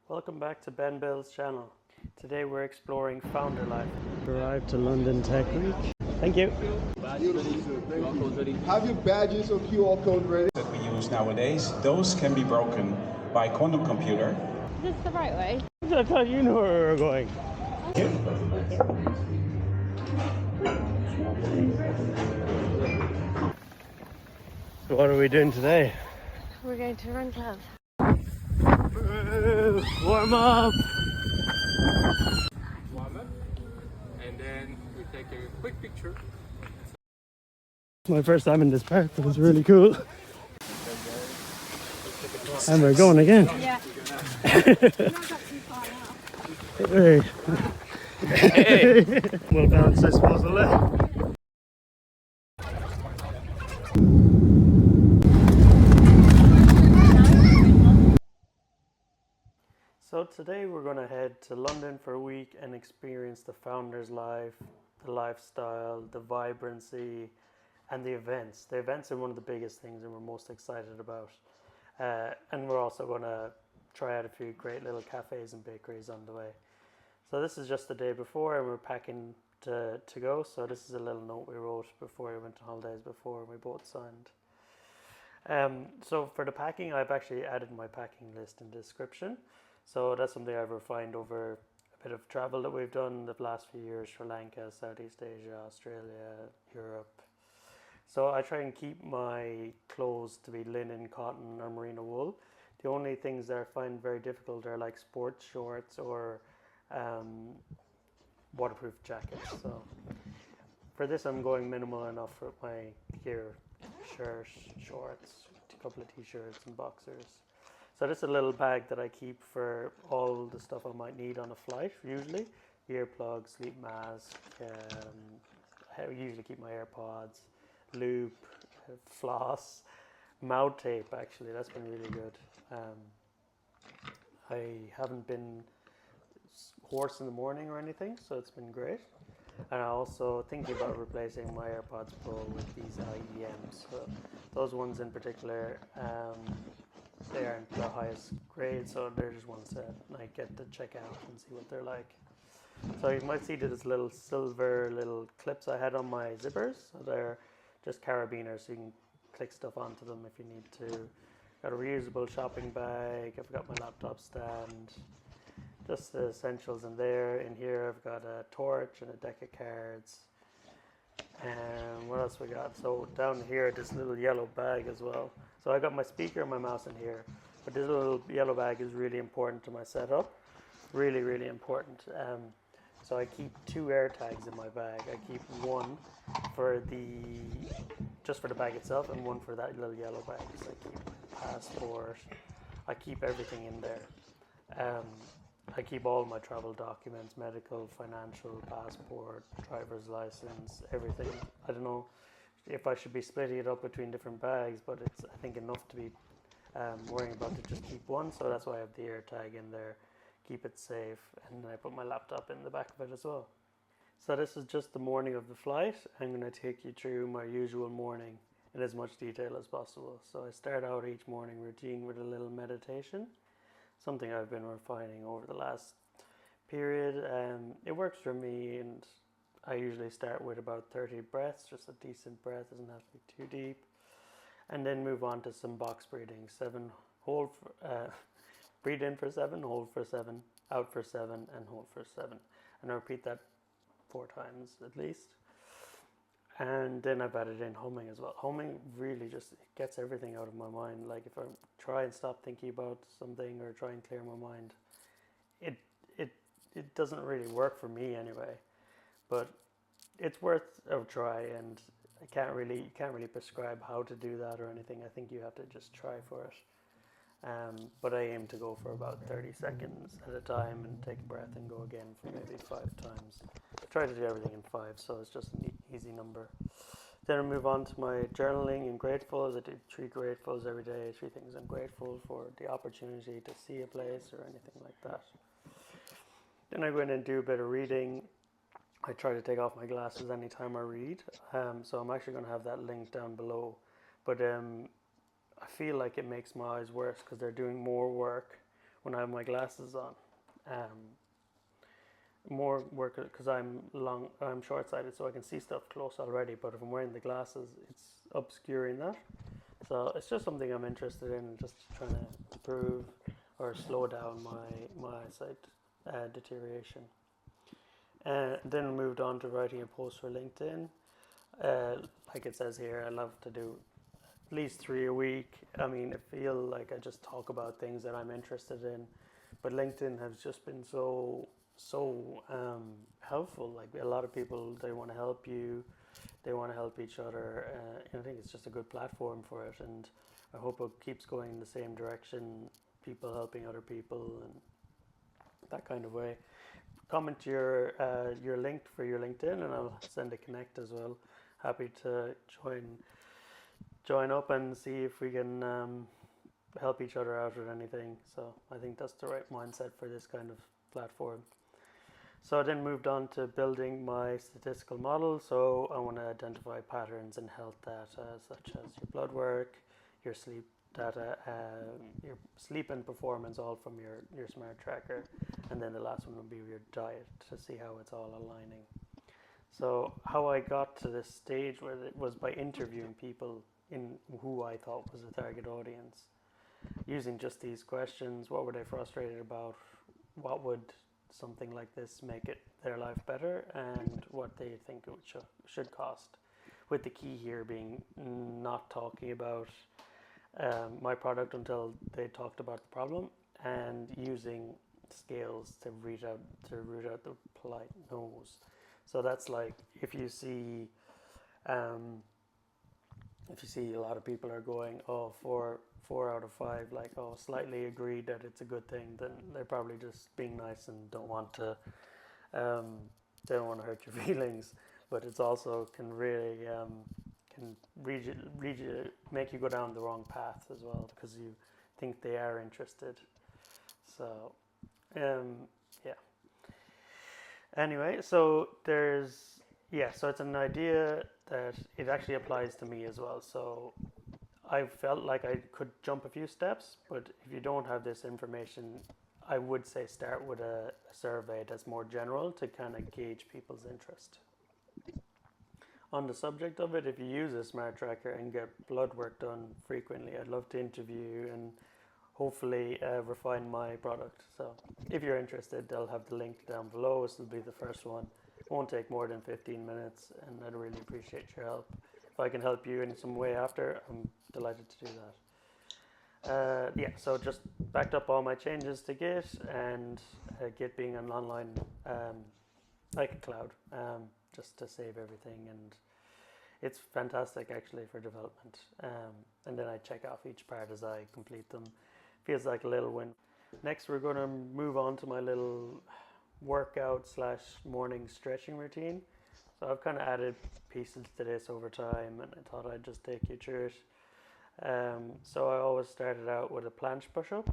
Welcome back to Ben Bill's channel. Today we're exploring founder life. Arrived to London Tech Week. Thank you. Beautiful, sir. Thank you. Have your badges or QR code ready. That we use nowadays, those can be broken by quantum computer. Is this the right way? I thought you knew where we were going. So what are we doing today? We're going to run club. Warm up! Warm up, and then we take a quick picture. It's my first time in this park, but it's really cool. And we're going again. Yeah. Hey. Hey. Well balanced, I suppose, a little. So today we're going to head to London for a week and experience the founder's life, the lifestyle, the vibrancy, and the events. The events are one of the biggest things and we're most excited about. And we're also going to try out a few great little cafes and bakeries on the way. So this is just the day before and we're packing to go. So this is a little note we wrote before we went to holidays before we both signed. So for the packing, I've actually added my packing list in the description. So that's something I've refined over a bit of travel that we've done the last few years: Sri Lanka, Southeast Asia, Australia, Europe. So I try and keep my clothes to be linen, cotton, or merino wool. The only things that I find very difficult are like sports shorts or waterproof jackets. So for this, I'm going minimal enough for my gear: shirt, shorts, a couple of t-shirts, and boxers. So this is a little bag that I keep for all the stuff I might need on a flight, usually. Earplugs, sleep mask, I usually keep my AirPods, loop, floss, mouth tape actually, that's been really good. I haven't been hoarse in the morning or anything, so it's been great. And I'm also thinking about replacing my AirPods Pro with these IEMs. So those ones in particular, they aren't the highest grade, so they're just one set, and I get to check out and see what they're like. So you might see this little silver little clips I had on my zippers. So they're just carabiners, so you can click stuff onto them if you need to. Got a reusable shopping bag. I've got my laptop stand. Just the essentials in there. In here I've got a torch and a deck of cards. And what else we got? So down here, this little yellow bag as well. So I got my speaker and my mouse in here, but this little yellow bag is really important to my setup. Really, really important. So I keep 2 air tags in my bag. I keep one for just for the bag itself, and one for that little yellow bag. So I keep my passport. I keep everything in there. I keep all my travel documents: medical, financial, passport, driver's license, everything. I don't know if I should be splitting it up between different bags, but it's, I think, enough to be worrying about to just keep one. So that's why I have the air tag in there, keep it safe, and then I put my laptop in the back of it as well. So this is just the morning of the flight. I'm going to take you through my usual morning in as much detail as possible. So I start out each morning routine with a little meditation, something I've been refining over the last period. It works for me, and I usually start with about 30 breaths, just a decent breath, doesn't have to be too deep. And then move on to some box breathing. Breathe in for 7, hold for 7, out for 7, and hold for 7. And I repeat that 4 times at least. And then I've added in humming as well. Humming really just gets everything out of my mind. Like if I try and stop thinking about something or try and clear my mind, it doesn't really work for me anyway. But it's worth a try, and you can't really prescribe how to do that or anything. I think you have to just try for it. But I aim to go for about 30 seconds at a time and take a breath and go again for maybe 5 times. I try to do everything in 5, so it's just an easy number. Then I move on to my journaling and gratefuls. I do 3 gratefuls every day, 3 things I'm grateful for: the opportunity to see a place or anything like that. Then I go in and do a bit of reading. I try to take off my glasses anytime I read, so I'm actually going to have that link down below. But I feel like it makes my eyes worse because they're doing more work when I have my glasses on. More work because I'm short-sighted, so I can see stuff close already. But if I'm wearing the glasses, it's obscuring that. So it's just something I'm interested in, just trying to improve or slow down my eyesight deterioration. Then moved on to writing a post for LinkedIn. Like it says here, I love to do at least 3 a week. I mean, I feel like I just talk about things that I'm interested in, but LinkedIn has just been so helpful. Like a lot of people, they want to help you, they want to help each other. And I think it's just a good platform for it, and I hope it keeps going in the same direction, people helping other people and that kind of way. Comment your link for your LinkedIn, and I'll send a connect as well. Happy to join up and see if we can help each other out with anything. So I think that's the right mindset for this kind of platform. So I then moved on to building my statistical model. So I want to identify patterns in health data, such as your blood work, your sleep data, your sleep and performance, all from your smart tracker. And then the last one would be your diet, to see how it's all aligning. So how I got to this stage where it was by interviewing people in who I thought was a target audience, using just these questions. What were they frustrated about? What would something like this make their life better, and what they think it should cost, with the key here being not talking about my product until they talked about the problem, and using scales to root out the polite no's. So that's like if you see a lot of people are going, oh, four out of 5, like, oh, slightly agreed that it's a good thing, then they're probably just being nice and don't want to hurt your feelings. But it's also can really make you go down the wrong path as well, because you think they are interested. So yeah. Anyway, so so it's an idea that it actually applies to me as well. So I felt like I could jump a few steps, but if you don't have this information, I would say start with a survey that's more general to kind of gauge people's interest. On the subject of it, if you use a smart tracker and get blood work done frequently, I'd love to interview and hopefully refine my product. So if you're interested, they'll have the link down below. This will be the first one. It won't take more than 15 minutes, and I'd really appreciate your help. If I can help you in some way after, I'm delighted to do that. So just backed up all my changes to Git, and Git being an online, like a cloud, just to save everything, and it's fantastic actually for development. And then I check off each part as I complete them. Feels like a little win. Next, we're going to move on to my little workout / morning stretching routine. So I've kind of added pieces to this over time, and I thought I'd just take you through it. So I always started out with a planche push-up.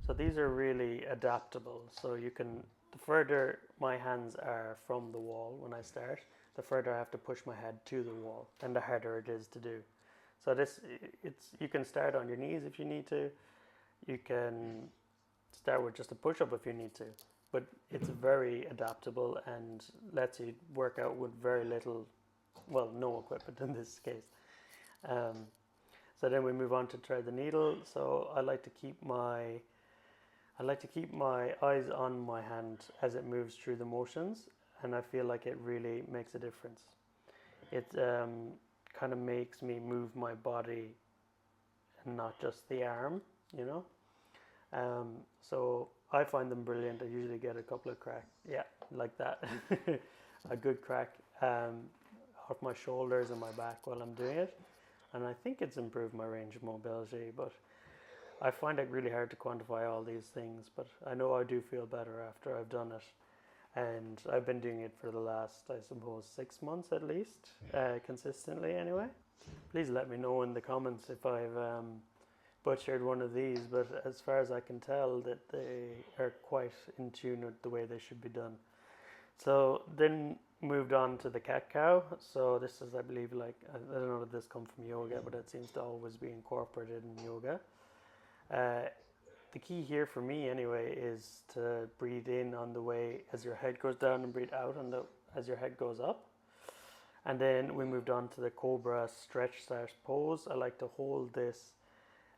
So these are really adaptable. So the further my hands are from the wall when I start, the further I have to push my head to the wall, and the harder it is to do. So you can start on your knees if you need to. You can start with just a push-up if you need to. But it's very adaptable and lets you work out with very little, well, no equipment in this case. So then we move on to thread the needle. So I like to keep my eyes on my hand as it moves through the motions, and I feel like it really makes a difference. It kind of makes me move my body and not just the arm, you know. So I find them brilliant. I usually get a couple of cracks, like that, a good crack off my shoulders and my back while I'm doing it, and I think it's improved my range of mobility. But I find it really hard to quantify all these things, but I know I do feel better after I've done it, and I've been doing it for the last, I suppose, 6 months at least, consistently anyway. Please let me know in the comments if I've butchered one of these, but as far as I can tell, that they are quite in tune with the way they should be done. So then moved on to the cat-cow. So this is, I believe, like, I don't know if this comes from yoga, but it seems to always be incorporated in yoga. the key here for me anyway is to breathe in on the way as your head goes down and breathe out on the as your head goes up. And then we moved on to the Cobra stretch / pose. I like to hold this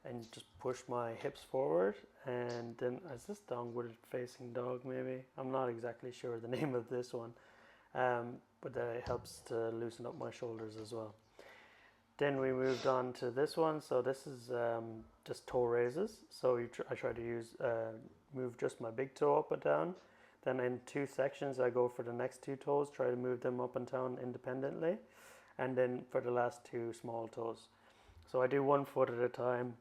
and just push my hips forward, and then is this downward facing dog maybe? I'm not exactly sure the name of this one, but that helps to loosen up my shoulders as well. Then we moved on to this one. So this is just toe raises. So I try to move just my big toe up and down. Then in 2 sections I go for the next 2 toes, try to move them up and down independently, and then for the last 2 small toes. So I do 1 foot at a time.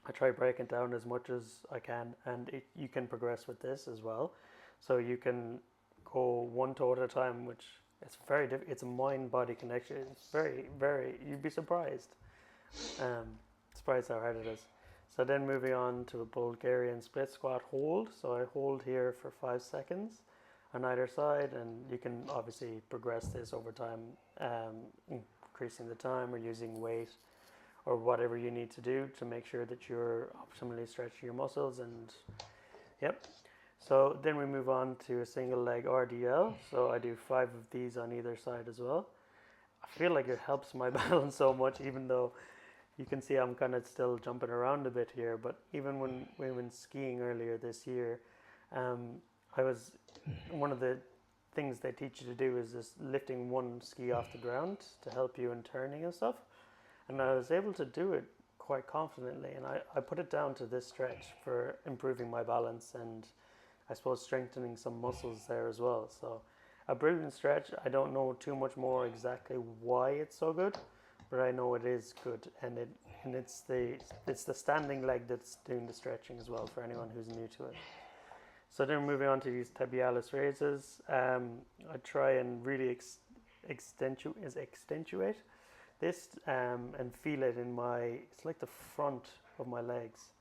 I try breaking it down as much as I can, and you can progress with this as well. So you can go 1 toe at a time, which is very difficult. It's a mind-body connection. It's very, you'd be surprised. Surprised how hard it is. So then moving on to a Bulgarian split squat hold. So I hold here for 5 seconds on either side, and you can obviously progress this over time, increasing the time or using weight or whatever you need to do to make sure that you're optimally stretching your muscles. And yep. So then we move on to a single leg RDL. So I do 5 of these on either side as well. I feel like it helps my balance so much, even though you can see I'm kind of still jumping around a bit here. But even when we went skiing earlier this year, one of the things they teach you to do is just lifting 1 ski off the ground to help you in turning and stuff. And I was able to do it quite confidently, and I put it down to this stretch for improving my balance and I suppose strengthening some muscles there as well. So a brilliant stretch. I don't know too much more exactly why it's so good, but I know it is good, and it's the standing leg that's doing the stretching as well for anyone who's new to it. So then moving on to these tibialis raises, I try and really accentuate this and feel it in it's like the front of my legs,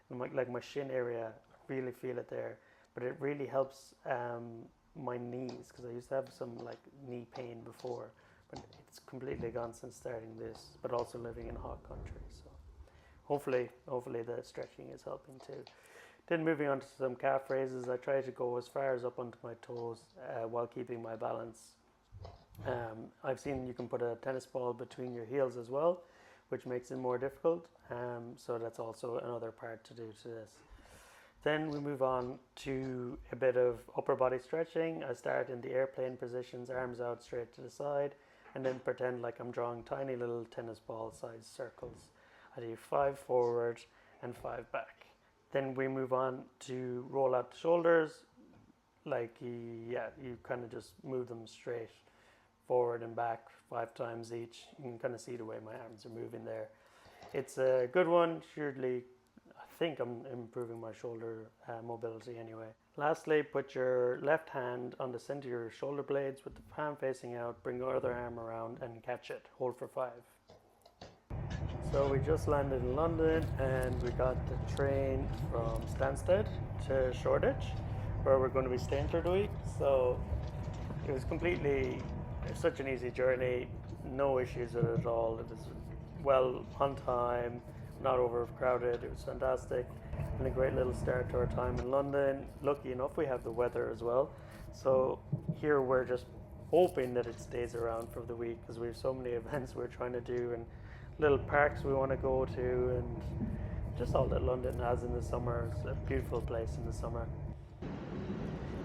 and like my shin area. Really feel it there, but it really helps my knees, because I used to have some like knee pain before, but it's completely gone since starting this, but also living in a hot country. So hopefully the stretching is helping too. Then moving on to some calf raises, I try to go as far as up onto my toes while keeping my balance. I've seen you can put a tennis ball between your heels as well, which makes it more difficult. So that's also another part to do to this. Then we move on to a bit of upper body stretching. I start in the airplane positions, arms out straight to the side, and then pretend like I'm drawing tiny little tennis ball size circles. I do 5 forward and 5 back. Then we move on to roll out the shoulders. Like, you kind of just move them straight forward and back 5 times each. You can kind of see the way my arms are moving there. It's a good one. Surely, I think I'm improving my shoulder mobility anyway. Lastly, put your left hand on the center of your shoulder blades with the palm facing out. Bring your other arm around and catch it. Hold for 5. So we just landed in London, and we got the train from Stansted to Shoreditch, where we're going to be staying for the week. So it was such an easy journey, no issues with it at all. It was well on time, not overcrowded. It was fantastic, and a great little start to our time in London. Lucky enough, we have the weather as well. So here we're just hoping that it stays around for the week, because we have so many events we're trying to do and little parks we want to go to, and just all that London has in the summer. It's a beautiful place in the summer.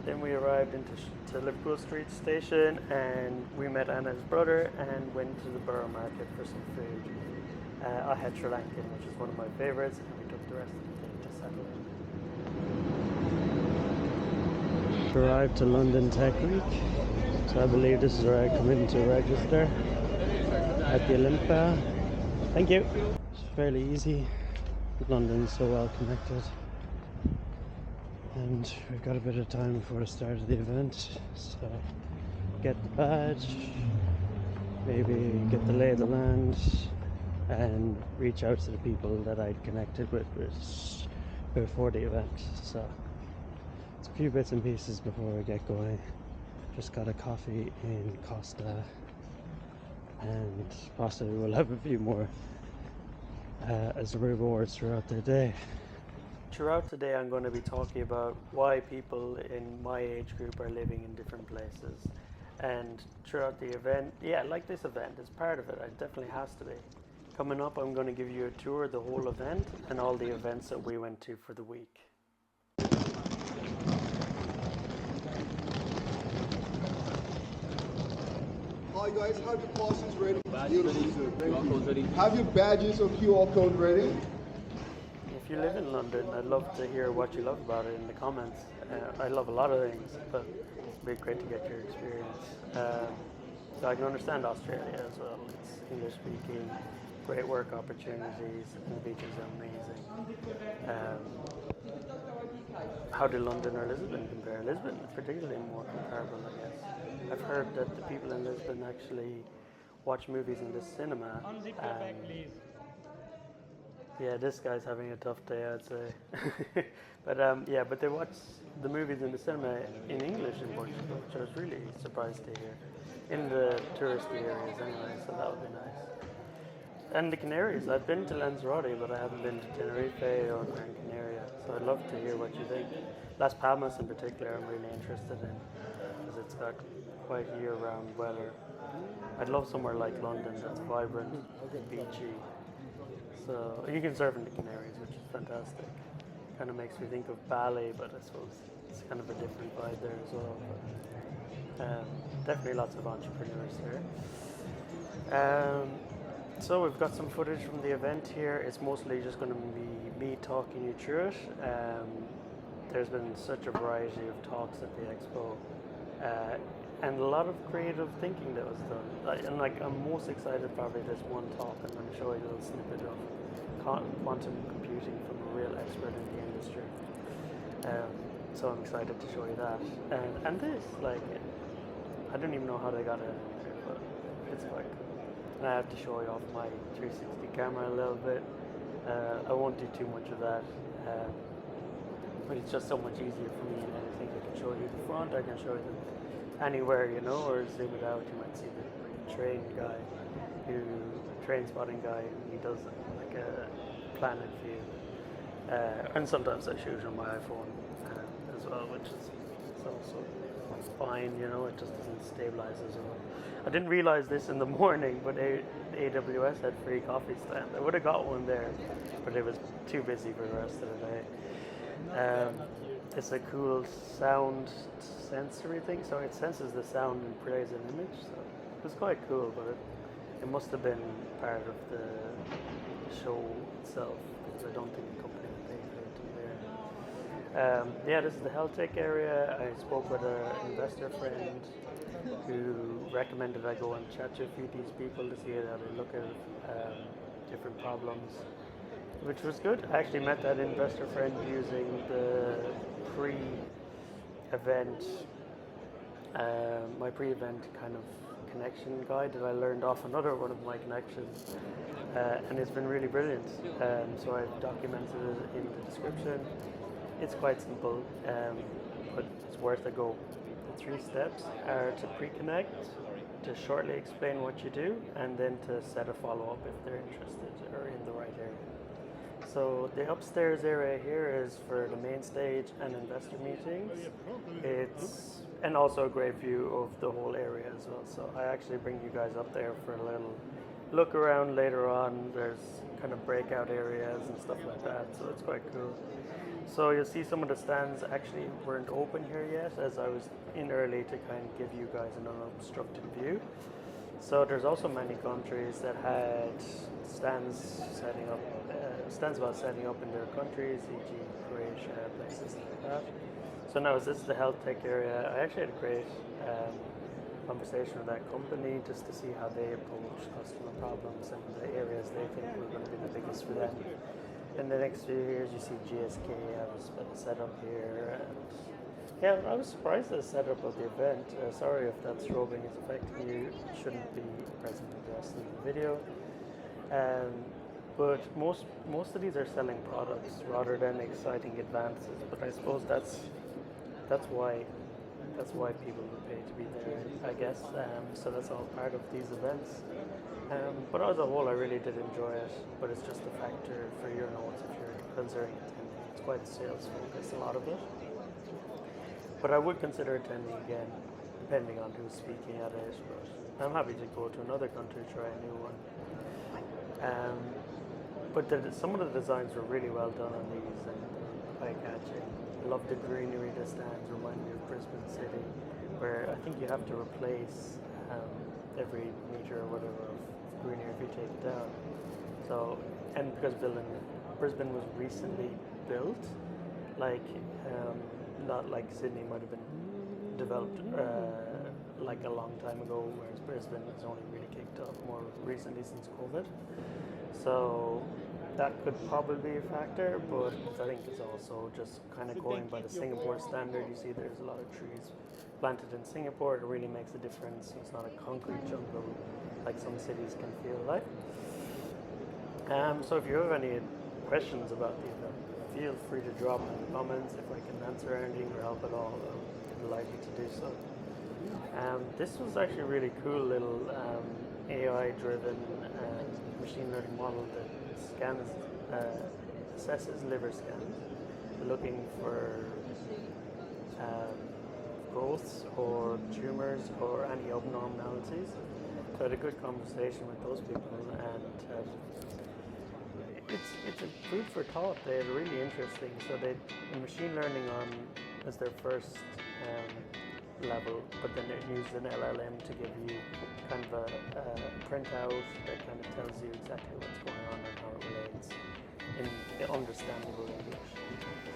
Then we arrived into Liverpool Street Station, and we met Anna's brother and went to the Borough Market for some food. I had Sri Lankan, which is one of my favourites, and we took the rest of the day to settle in. Arrived to London Tech Week, so I believe this is where I come in to register at the Olympia. Thank you. It's fairly easy. London's so well connected. And we've got a bit of time before the start of the event, so get the badge, maybe get the lay of the land, and reach out to the people that I'd connected with before the event. So it's a few bits and pieces before we get going. Just got a coffee in Costa, and possibly we'll have a few more as rewards throughout the day. throughout today, I'm going to be talking about why people in my age group are living in different places. And throughout the event, yeah, like this event, it's part of it. It definitely has to be. Coming up, I'm going to give you a tour of the whole event and all the events that we went to for the week. Hi guys, have your passes ready. Beautiful, sir. Thank you. Have your badges or QR code ready. If you live in London, I'd love to hear what you love about it in the comments. I love a lot of things, but it'd be great to get your experience. So I can understand Australia as well. It's English speaking, great work opportunities, and the beaches are amazing. How do London or Lisbon compare? Lisbon is particularly more comparable, I guess. I've heard that the people in Lisbon actually watch movies in the cinema. Yeah, this guy's having a tough day, I'd say. but they watch the movies in the cinema in English in Portugal, which I was really surprised to hear. In the touristy areas anyway, so that would be nice. And the Canaries, I've been to Lanzarote, but I haven't been to Tenerife or Gran Canaria, so I'd love to hear what you think. Las Palmas in particular I'm really interested in, because it's got quite year-round weather. I'd love somewhere like London that's vibrant, beachy. So you can surf in the Canaries, which is fantastic. Kind of makes me think of Bali, but I suppose it's kind of a different vibe there as well. But, definitely lots of entrepreneurs there. So we've got some footage from the event here. It's mostly just going to be me talking you through it. There's been such a variety of talks at the expo, and a lot of creative thinking that was done. I'm most excited probably this one talk. I'm going to show you a little snippet of quantum computing from a real expert in the industry. So I'm excited to show you that. And this, I don't even know how they got it in here, but it's quite cool. And I have to show you off my 360 camera a little bit. I won't do too much of that, but it's just so much easier for me. And anything I can show you the front, I can show you anywhere, or zoom it out. You might see the train spotting guy, and he does like a planet view. And sometimes I shoot on my iPhone as well, which is also fine, it just doesn't stabilize as well. I didn't realize this in the morning, but AWS had free coffee stand. I would have got one there, but it was too busy for the rest of the day. It's a cool sound sensory thing, so it senses the sound and plays an image. So it was quite cool, but it must have been part of the show itself, because I don't think the company would pay for it to be there. This is the health tech area. I spoke with an investor friend who recommended I go and chat to a few of these people to see how they look at different problems, which was good. I actually met that investor friend using the pre-event, my pre-event kind of connection guide that I learned off another one of my connections, and it's been really brilliant. So I've documented it in the description. It's quite simple, but it's worth a go. The 3 steps are to pre-connect, to shortly explain what you do, and then to set a follow-up if they're interested or in the right area. So the upstairs area here is for the main stage and investor meetings. And also a great view of the whole area as well. So I actually bring you guys up there for a little look around later on. There's kind of breakout areas and stuff like that, so it's quite cool. So you'll see some of the stands actually weren't open here yet, as I was in early to kind of give you guys an unobstructed view. So there's also many countries that had stands about setting up in their countries, e.g. Croatia, places like that. So now this is the health tech area. I actually had a great conversation with that company just to see how they approach customer problems and the areas they think were going to be the biggest for them. In the next few years, you see GSK has been set up here. And I was surprised at the setup of the event. Sorry if that strobing is affecting you. It shouldn't be present with the rest of the video. But most of these are selling products rather than exciting advances. But I suppose that's why people would pay to be there, I guess. So that's all part of these events. But as a whole, I really did enjoy it. But it's just a factor for your notes if you're considering attending. It's quite sales focused, a lot of it. But I would consider attending again, depending on who's speaking at it. But I'm happy to go to another country, try a new one. But some of the designs were really well done on these and eye-catching. I love the greenery. The stands remind me of Brisbane City, where I think you have to replace every meter or whatever of greenery if you take it down. So, and because Brisbane was recently built, like not like Sydney might have been developed like a long time ago, whereas Brisbane has only really kicked off more recently since COVID. So that could probably be a factor, but I think it's also just kind of going by the Singapore standard. You see there's a lot of trees planted in Singapore. It really makes a difference. It's not a concrete jungle like some cities can feel like. So if you have any questions about the event, feel free to drop in the comments. If I can answer anything or help at all, I'm delighted to do so. This was actually a really cool little AI-driven machine learning model that scans, assesses liver scans, looking for growths or tumors or any abnormalities. So I had a good conversation with those people, and it's a food for thought. They're really interesting. So they machine learning on as their first level, but then they use an LLM to give you kind of a printout that kind of tells you exactly what's going on and how it relates in understandable English.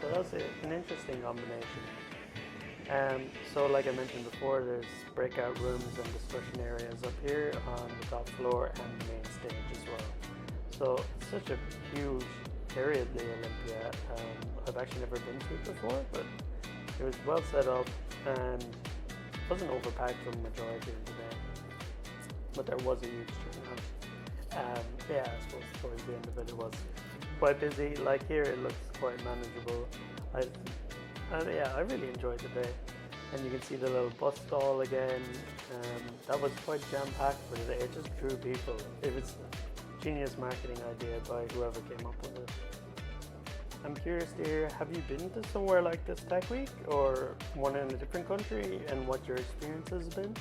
So that's an interesting combination. So like I mentioned before, there's breakout rooms and discussion areas up here on the top floor and the main stage as well. So it's such a huge area of the Olympia. I've actually never been to it before, but it was well set up and wasn't overpacked for the majority of the day, but there was a huge turnout. Yeah, I suppose towards the end of it was quite busy. Like here it looks quite manageable. I really enjoyed the day. And you can see the little bus stall again. That was quite jam-packed for the day. It just drew people. It was a genius marketing idea by whoever came up with it. I'm curious to hear, have you been to somewhere like this Tech Week or one in a different country and what your experience has been?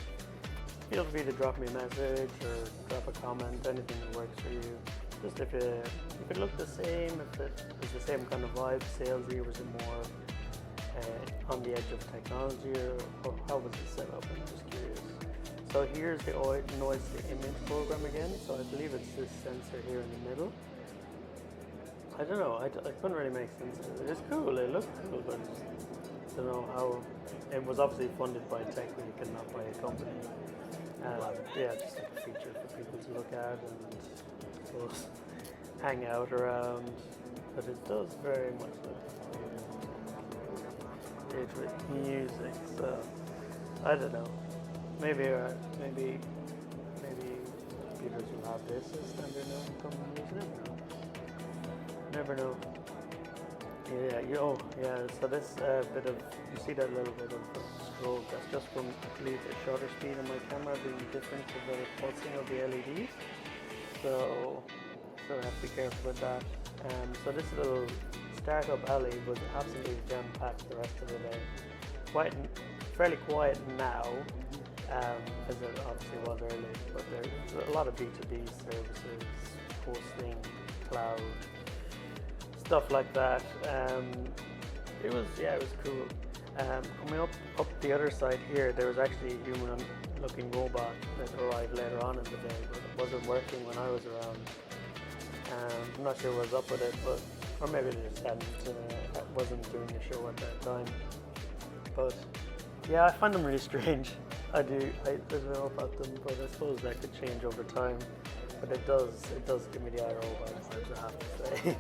Feel free to drop me a message or drop a comment, anything that works for you. Just if it looked the same, if it was the same kind of vibe, salesy, or was it more on the edge of technology, or how was it set up? I'm just curious. So here's the noise to image program again. So I believe it's this sensor here in the middle. I don't know, I couldn't really make sense of it. It's cool, it looks cool, but I don't know how. It was obviously funded by Tech Week and not by a company. Yeah, just like a feature for people to look at and I suppose hang out around. But it does very much look it with music, so I don't know. Maybe computers will have this as standard now and come and use it. Never know. Yeah, so this bit of, you see that little bit of scroll, that's just from, I believe, the shutter speed on my camera being different to the pulsing of the LEDs. So I have to be careful with that. So this little startup alley was absolutely jam-packed the rest of the day. Fairly quiet now, as it obviously was early, but there's a lot of B2B services, hosting, cloud, stuff like that. It was cool. Coming up the other side here, there was actually a human-looking robot that arrived later on in the day, but it wasn't working when I was around. I'm not sure what's up with it, or maybe they just wasn't doing the show at that time. But yeah, I find them really strange. I don't know about them, but I suppose that could change over time. But it does give me the eye roll vibes, I have to say.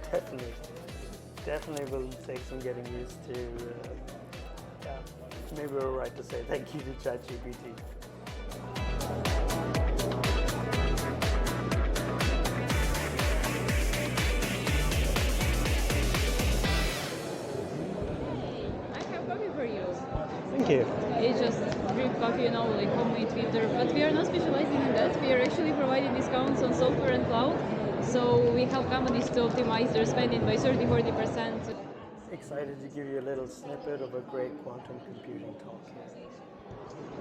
Definitely will take some getting used to. Yeah, maybe we're right to say thank you to ChatGPT. Thank you. It's just drip coffee, like homemade filter. But we are not specializing in that. We are actually providing discounts on software and cloud. So we help companies to optimize their spending by 30-40%. excited to give you a little snippet of a great quantum computing talk here.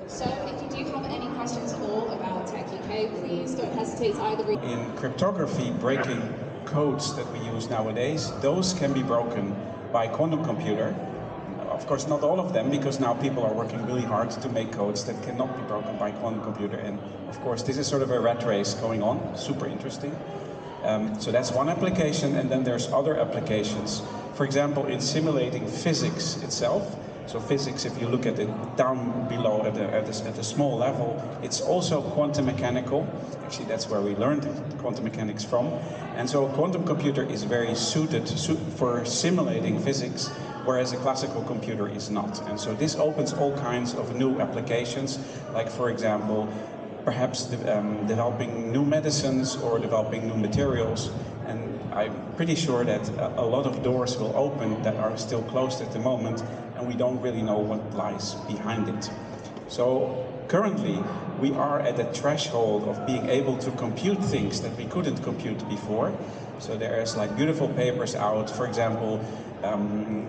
So if you do have any questions at all about Tech UK, please don't hesitate to either read. In cryptography, breaking codes that we use nowadays, those can be broken by a quantum computer. Of course, not all of them, because now people are working really hard to make codes that cannot be broken by a quantum computer. And of course, this is sort of a rat race going on, super interesting. So that's one application, and then there's other applications. For example, in simulating physics itself. So physics, if you look at it down below at a small level, it's also quantum mechanical. Actually, that's where we learned quantum mechanics from. And so a quantum computer is very suited for simulating physics, whereas a classical computer is not. And so this opens all kinds of new applications, like, for example, perhaps developing new medicines or developing new materials. And I'm pretty sure that a lot of doors will open that are still closed at the moment, and we don't really know what lies behind it. So currently, we are at the threshold of being able to compute things that we couldn't compute before. So there's like beautiful papers out, for example,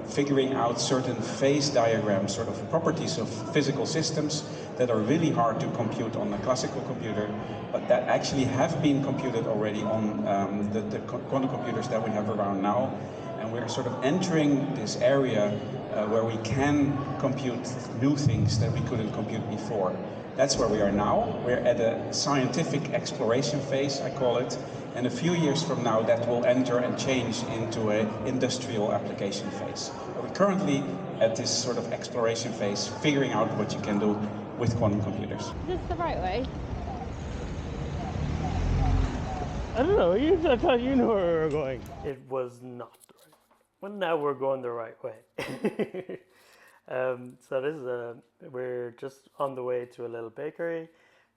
figuring out certain phase diagrams, sort of properties of physical systems that are really hard to compute on a classical computer, but that actually have been computed already on the quantum computers that we have around now. And we're sort of entering this area where we can compute new things that we couldn't compute before. That's where we are now. We're at a scientific exploration phase, I call it. And a few years from now, that will enter and change into an industrial application phase. We're currently at this sort of exploration phase, figuring out what you can do with quantum computers. Is this the right way? I don't know, I thought you knew where we were going. It was not the right way. Well, now we're going the right way. So this is we're just on the way to a little bakery,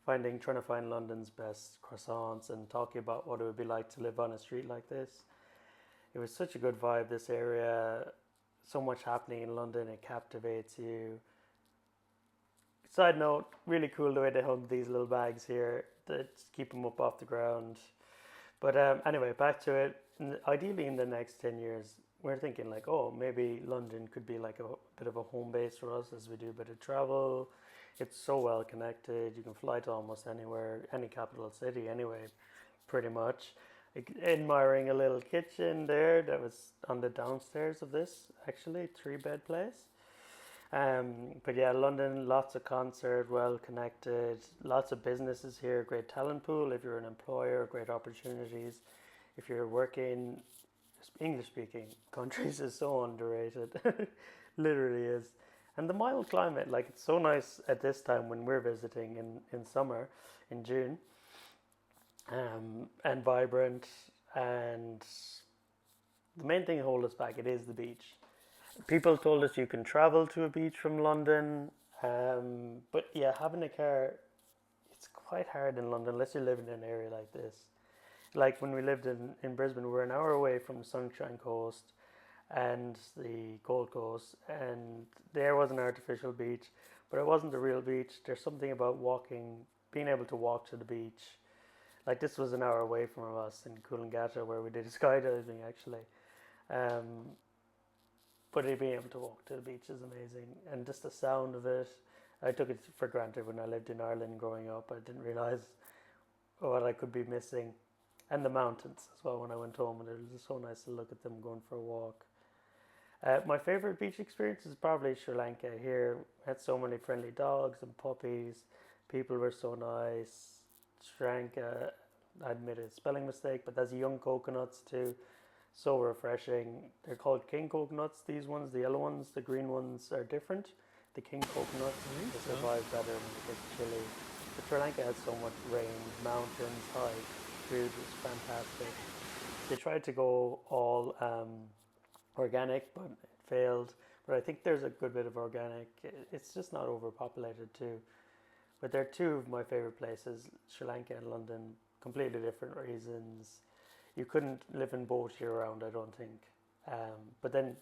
trying to find London's best croissants and talking about what it would be like to live on a street like this. It was such a good vibe, this area, so much happening in London, it captivates you. Side note, really cool the way they hug these little bags here that keep them up off the ground. But anyway, back to it. Ideally in the next 10 years, we're thinking like, oh, maybe London could be like a bit of a home base for us as we do a bit of travel. It's so well connected. You can fly to almost anywhere, any capital city anyway, pretty much. Admiring a little kitchen there that was on the downstairs of this, actually, 3-bed place. But yeah, London, lots of concert, well connected, lots of businesses here, great talent pool if you're an employer, great opportunities. If you're working, English speaking countries is so underrated, literally is. And the mild climate, like it's so nice at this time when we're visiting in summer, in June, and vibrant. And the main thing holding us back, it is the beach. People told us you can travel to a beach from London, but yeah, having a car, it's quite hard in London unless you live in an area like this. Like when we lived in Brisbane, we were an hour away from the Sunshine Coast and the Gold Coast, and there was an artificial beach, but it wasn't a real beach. There's something about being able to walk to the beach. Like this was an hour away from us in Coolangatta where we did skydiving actually. But being able to walk to the beach is amazing, and just the sound of it. I took it for granted when I lived in Ireland growing up. I didn't realise what I could be missing. And the mountains as well when I went home, and it was just so nice to look at them going for a walk. My favourite beach experience is probably Sri Lanka. Here, I had so many friendly dogs and puppies. People were so nice. Sri Lanka, I admit it's a spelling mistake, but there's young coconuts too. So refreshing. They're called king coconuts, these ones. The yellow ones, the green ones are different. The king coconuts, they survive better when it gets chilly. But Sri Lanka has so much rain, mountains, high. Food was fantastic. They tried to go all organic, but it failed. But I think there's a good bit of organic. It's just not overpopulated too. But they're two of my favorite places, Sri Lanka and London, completely different reasons. You couldn't live in both year round, I don't think. But then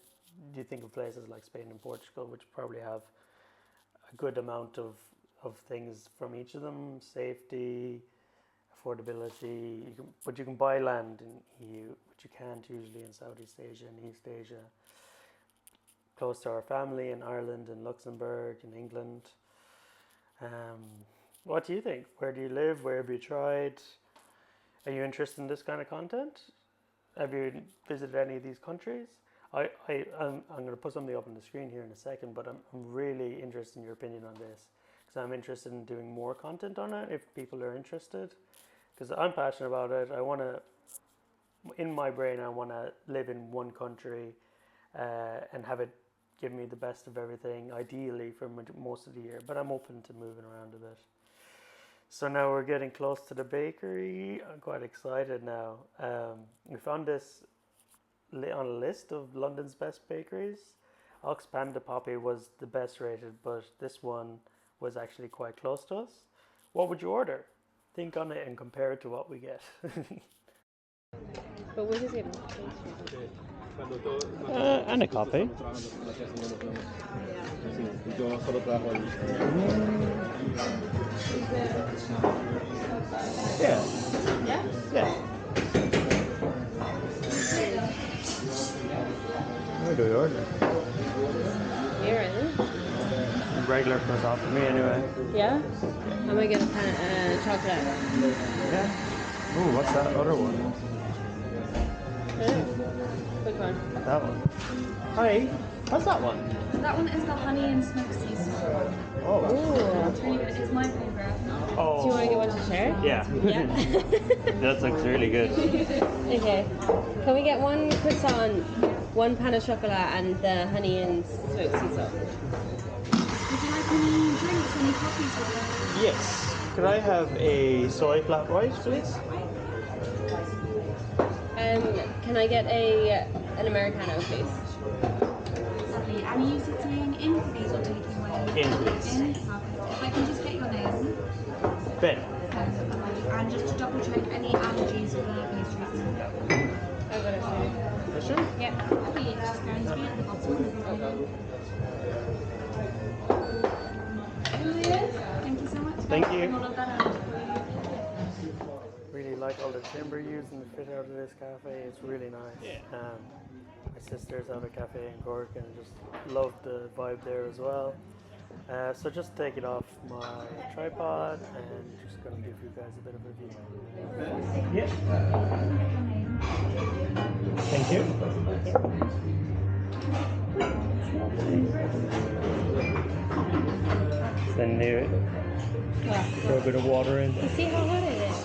you think of places like Spain and Portugal, which probably have a good amount of things from each of them. Safety, affordability, but you can buy land in EU, which you can't usually in Southeast Asia and East Asia. close to our family in Ireland, in Luxembourg, in England. What do you think? Where do you live? Where have you tried? Are you interested in this kind of content? Have you visited any of these countries? I'm going to put something up on the screen here in a second, but I'm really interested in your opinion on this, because I'm interested in doing more content on it if people are interested, because I'm passionate about it. I want to, in my brain, I want to live in one country and have it give me the best of everything, ideally for most of the year, but I'm open to moving around a bit. So now we're getting close to the bakery. I'm quite excited now. We found this on a list of London's best bakeries. Ox Panda Poppy was the best rated, but this one was actually quite close to us. What would you order? Think on it and compare it to what we get. But what is it? And a coffee. Yeah. Yeah? Yeah. Where do we order? Here, isn't it? Regular croissant for me anyway. Yeah? I'm gonna get a chocolate. Yeah. Ooh, what's that other one? Which one? That one. Hi. What's that one? That one is the honey and smoked sea salt. Oh. It's really good. It's my favorite. Oh. Do you want to get one to share? Yeah. Yeah. That looks really good. Okay. Can we get one croissant, one pan of chocolate, and the honey and smoked sea salt? Would you like any drinks, any coffees with it? Yes. Could I have a soy flat white, please? Can I get an Americano, please? Lovely. And are you sitting in for these or taking away? In, please. In? Perfect. If I can just get your name. Ben. And just to double check any allergies for the pastries. I've got it. Sure. Yeah. Lovely. It's just going to be at the bottom. Thank you so much. Thank you. All of that out for you. Really like all the timber used in the fit out of this cafe. It's really nice. Yeah. My sister's out a cafe in Cork and I just love the vibe there as well. So just take it off my tripod and just going to give you guys a bit of a view. Yeah. Thank you. Then throw a bit of water in. You see how hot it is?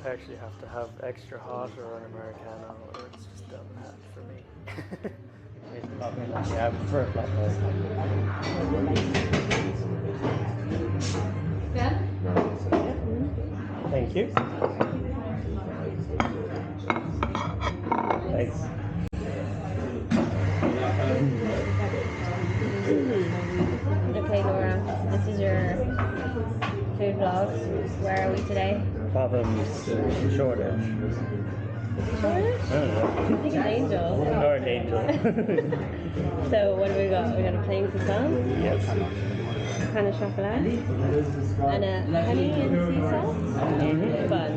I actually have to have extra hot or an Americano, or it's just done that for me. Yeah, I prefer it flat white. Thank you. Thanks. Okay, Laura, this is your food vlog. Where are we today? Bottom's shortage. Shortage? I don't know. I think it's Angel. Or an angel. So what do we got? We got a plain croissant, Yes. pan of chocolate, and a honey and sea salt bun.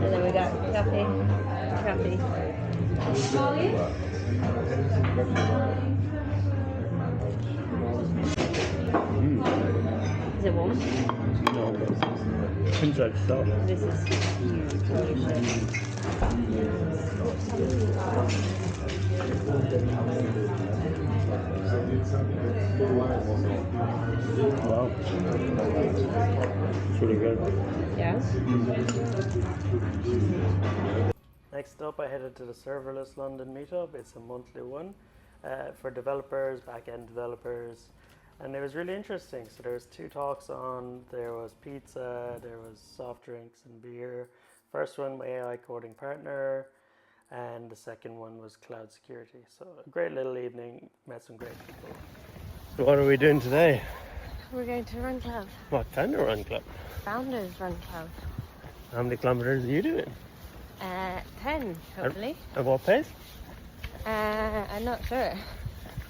And then we got coffee. Is it warm? No. Inside stuff. This is huge. Holy shit. Wow. It's really good. Yeah? Next up, I headed to the Serverless London Meetup. It's a monthly one for developers, back-end developers. And it was really interesting. So there was 2 talks on. There was pizza, there was soft drinks and beer. First one, my AI coding partner, and the second one was cloud security. So a great little evening, met some great people. So what are we doing today? We're going to Run Club. What kind of run club? Founders Run Club. How many kilometers are you doing? 10, hopefully. At what pace? I'm not sure.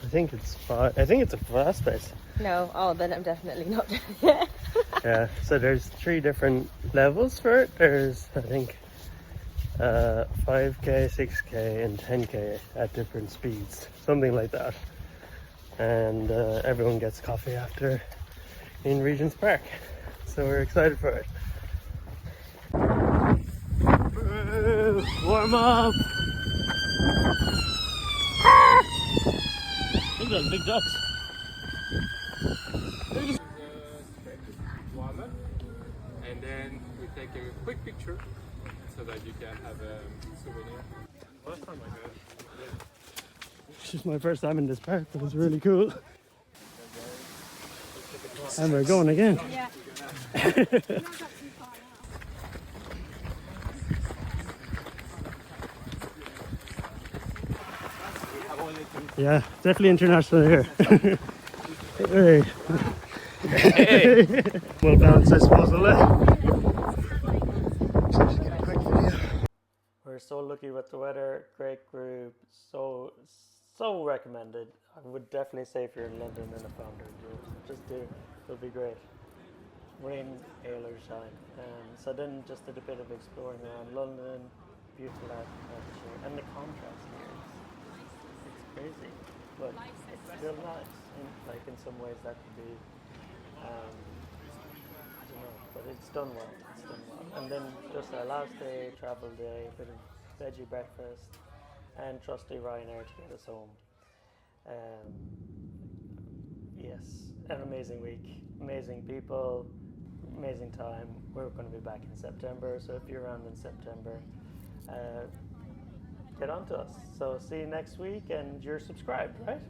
I think it's 5. I think it's a fast pace. No, then I'm definitely not doing it. Yeah, so there's 3 different levels for it. There's, I think, 5k, 6k and 10k at different speeds, something like that. and everyone gets coffee after in Regent's Park. So we're excited for it. Warm up! Look at those big ducks. Warm up, and then we take a quick picture so that you can have a souvenir. It's just my first time in this park, but it's really cool. And we're going again. Yeah. Yeah, definitely international here. Hey. We'll bounce, I suppose, will it? We're so lucky with the weather. Great group. So recommended. I would definitely say if you're in London and a founder, just do. It'll be great. Rain, hail or shine. So then just did a bit of exploring around London. Beautiful architecture and the contrast here. It's crazy, but it's still nice. In some ways that could be, I don't know, but it's done well. And then just our last day, travel day, bit of veggie breakfast, and trusty Ryanair to get us home. Yes, an amazing week, amazing people, amazing time. We're going to be back in September, so if you're around in September, get on to us. So see you next week, and you're subscribed, right?